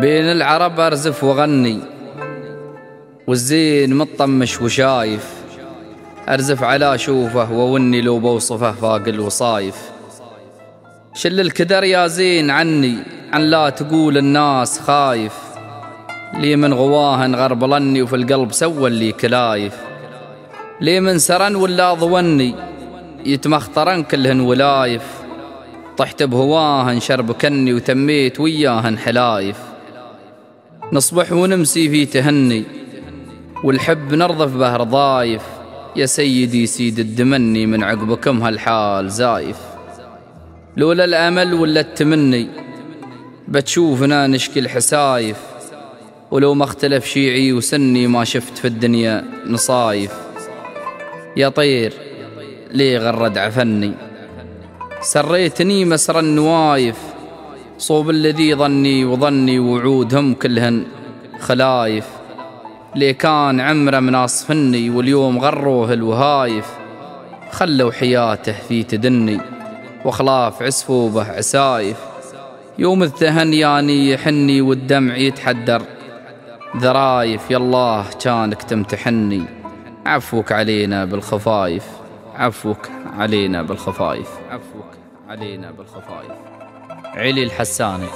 بين العرب أرزف وغني والزين مطمش وشايف، أرزف على شوفه ووني لو بوصفه فاق الوصايف. شل الكدر يا زين عني عن لا تقول الناس خايف، لي من غواهن غربلني وفي القلب سوى لي كلايف. لي من سرن ولا ضوني يتمخطرن كلهن ولايف، طحت بهواهن شربكني وتميت وياهن حلايف. نصبح ونمسي في تهني والحب نرضف به رضايف، يا سيدي سيد الدمني من عقبكم هالحال زايف. لولا الأمل ولا التمني بتشوفنا نشكي الحسايف، ولو ما اختلف شيعي وسني ما شفت في الدنيا نصايف. يا طير ليه غرد عفني سريتني مسر النوايف، صوب الذي ظني وظني وعودهم كلهن خلايف. ليه كان عمره مناصفني واليوم غروه الوهايف، خلوا حياته في تدني وخلاف عسفوبه عسايف. يوم الثهن ياني يحني والدمع يتحدر ذرايف، يالله كانك تمتحني عفوك علينا بالخفايف، عفوك علينا بالخفايف، عفوك علينا بالخفايف. علي الحساني.